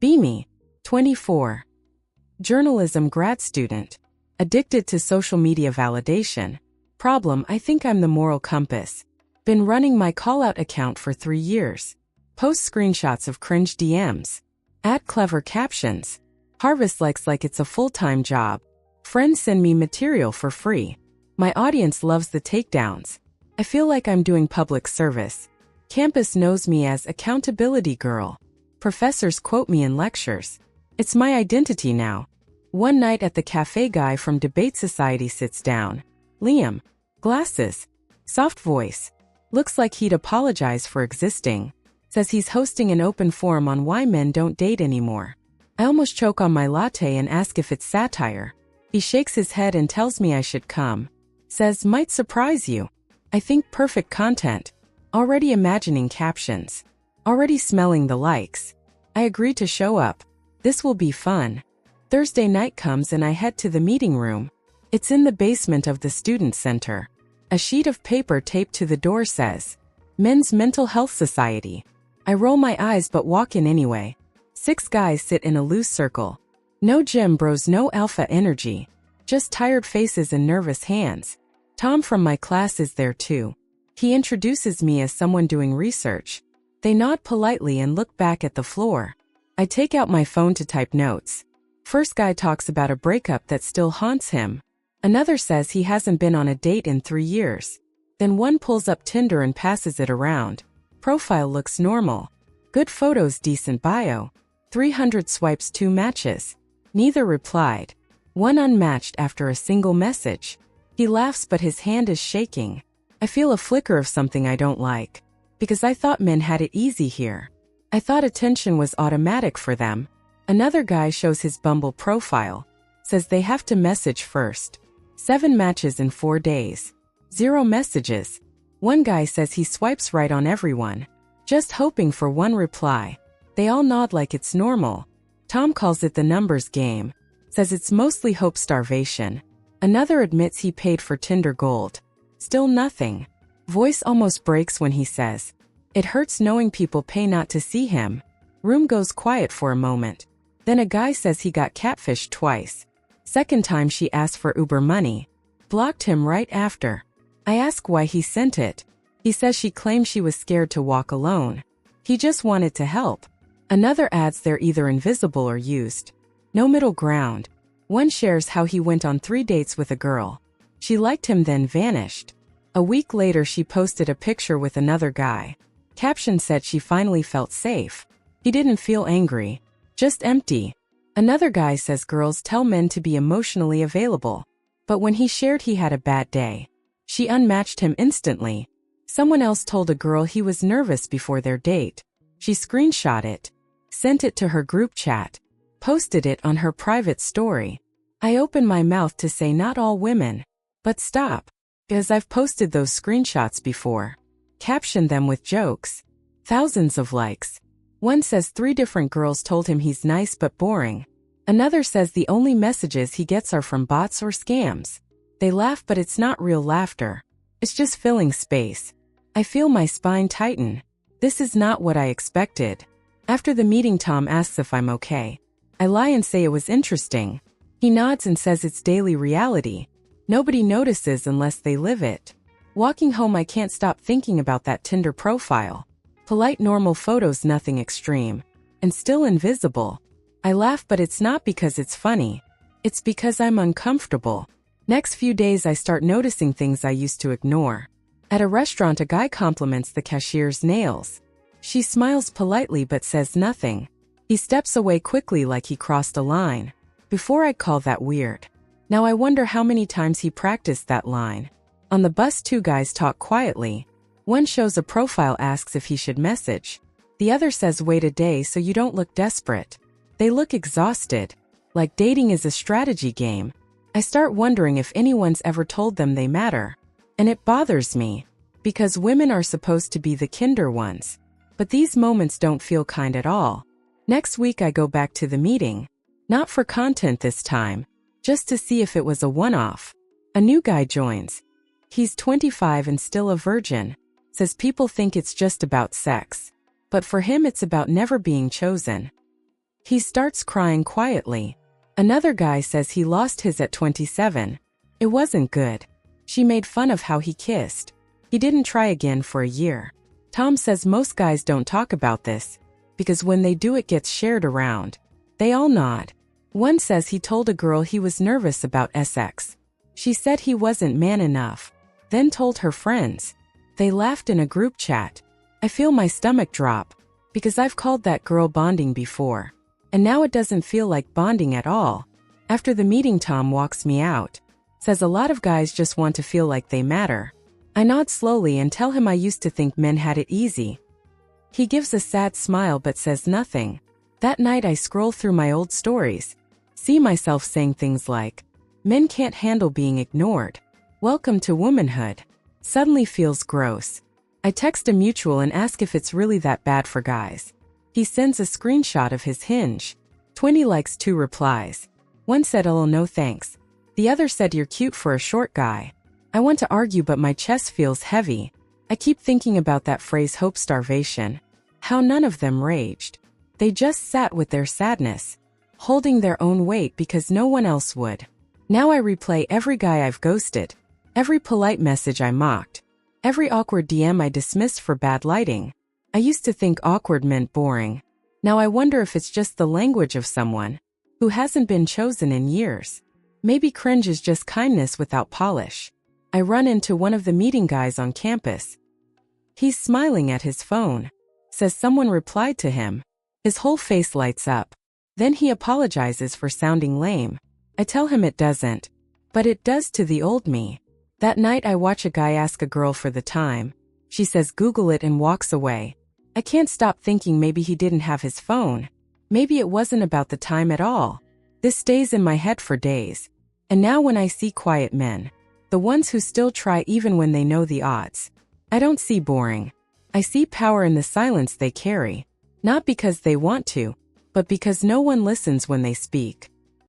Beamy, 24. Journalism grad student. Addicted to social media validation. Problem: I think I'm the moral compass. Been running my call-out account for 3 years. Post screenshots of cringe DMs. Add clever captions. Harvest likes like it's a full-time job. Friends send me material for free. My audience loves the takedowns. I feel like I'm doing public service. Campus knows me as accountability girl. Professors quote me in lectures. It's my identity now. One night at the cafe, guy from Debate Society sits down. Liam. Glasses. Soft voice. Looks like he'd apologize for existing. Says he's hosting an open forum on why men don't date anymore. I almost choke on my latte and ask if it's satire. He shakes his head and tells me I should come. Says, might surprise you. I think perfect content. Already imagining captions. Already smelling the likes. I agree to show up. This will be fun. Thursday night comes and I head to the meeting room. It's in the basement of the student center. A sheet of paper taped to the door says, Men's Mental Health Society. I roll my eyes but walk in anyway. 6 guys sit in a loose circle. No gym bros, no alpha energy. Just tired faces and nervous hands. Tom from my class is there too. He introduces me as someone doing research. They nod politely and look back at the floor. I take out my phone to type notes. First guy talks about a breakup that still haunts him. Another says he hasn't been on a date in 3 years. Then one pulls up Tinder and passes it around. Profile looks normal. Good photos, decent bio. 300 swipes, 2 matches. Neither replied. One unmatched after a single message. He laughs but his hand is shaking. I feel a flicker of something I don't like. Because I thought men had it easy here. I thought attention was automatic for them. Another guy shows his Bumble profile. Says they have to message first. 7 matches in 4 days. 0 messages. One guy says he swipes right on everyone. Just hoping for one reply. They all nod like it's normal. Tom calls it the numbers game. Says it's mostly hope starvation. Another admits he paid for Tinder Gold. Still nothing. Voice almost breaks when he says, it hurts knowing people pay not to see him. Room goes quiet for a moment. Then a guy says he got catfished twice. Second time she asked for Uber money. Blocked him right after. I ask why he sent it. He says she claimed she was scared to walk alone. He just wanted to help. Another adds they're either invisible or used. No middle ground. One shares how he went on 3 dates with a girl. She liked him then vanished. A week later she posted a picture with another guy. Caption said she finally felt safe. He didn't feel angry. Just empty. Another guy says girls tell men to be emotionally available. But when he shared he had a bad day, she unmatched him instantly. Someone else told a girl he was nervous before their date. She screenshot it. Sent it to her group chat. Posted it on her private story. I open my mouth to say not all women. But stop. Because I've posted those screenshots before. Captioned them with jokes. Thousands of likes. One says 3 different girls told him he's nice but boring. Another says the only messages he gets are from bots or scams. They laugh but it's not real laughter. It's just filling space. I feel my spine tighten. This is not what I expected. After the meeting Tom asks if I'm okay. I lie and say it was interesting. He nods and says it's daily reality. Nobody notices unless they live it. Walking home I can't stop thinking about that Tinder profile. Polite normal photos, nothing extreme. And still invisible. I laugh but it's not because it's funny. It's because I'm uncomfortable. Next few days I start noticing things I used to ignore. At a restaurant a guy compliments the cashier's nails. She smiles politely but says nothing. He steps away quickly like he crossed a line. Before I'd call that weird. Now I wonder how many times he practiced that line. On the bus 2 guys talk quietly. One shows a profile, asks if he should message. The other says wait a day so you don't look desperate. They look exhausted. Like dating is a strategy game. I start wondering if anyone's ever told them they matter. And it bothers me. Because women are supposed to be the kinder ones. But these moments don't feel kind at all. Next week I go back to the meeting. Not for content this time. Just to see if it was a one-off. A new guy joins. He's 25 and still a virgin. Says people think it's just about sex. But for him it's about never being chosen. He starts crying quietly. Another guy says he lost his at 27. It wasn't good. She made fun of how he kissed. He didn't try again for a year. Tom says most guys don't talk about this, because when they do it gets shared around. They all nod. One says he told a girl he was nervous about sex. She said he wasn't man enough, then told her friends. They laughed in a group chat. I feel my stomach drop, because I've called that girl bonding before. And now it doesn't feel like bonding at all. After the meeting, Tom walks me out. Says a lot of guys just want to feel like they matter. I nod slowly and tell him I used to think men had it easy. He gives a sad smile but says nothing. That night I scroll through my old stories. See myself saying things like, men can't handle being ignored. Welcome to womanhood. Suddenly feels gross. I text a mutual and ask if it's really that bad for guys. He sends a screenshot of his Hinge. 20 likes, 2 replies. One said, "Oh, no thanks." The other said, "You're cute for a short guy." I want to argue but my chest feels heavy. I keep thinking about that phrase, hope starvation. How none of them raged. They just sat with their sadness, holding their own weight because no one else would. Now I replay every guy I've ghosted, every polite message I mocked, every awkward DM I dismissed for bad lighting. I used to think awkward meant boring. Now I wonder if it's just the language of someone who hasn't been chosen in years. Maybe cringe is just kindness without polish. I run into one of the meeting guys on campus. He's smiling at his phone. Says someone replied to him. His whole face lights up. Then he apologizes for sounding lame. I tell him it doesn't. But it does to the old me. That night I watch a guy ask a girl for the time. She says Google it and walks away. I can't stop thinking maybe he didn't have his phone. Maybe it wasn't about the time at all. This stays in my head for days. And now when I see quiet men, the ones who still try even when they know the odds, I don't see boring. I see power in the silence they carry. Not because they want to, but because no one listens when they speak.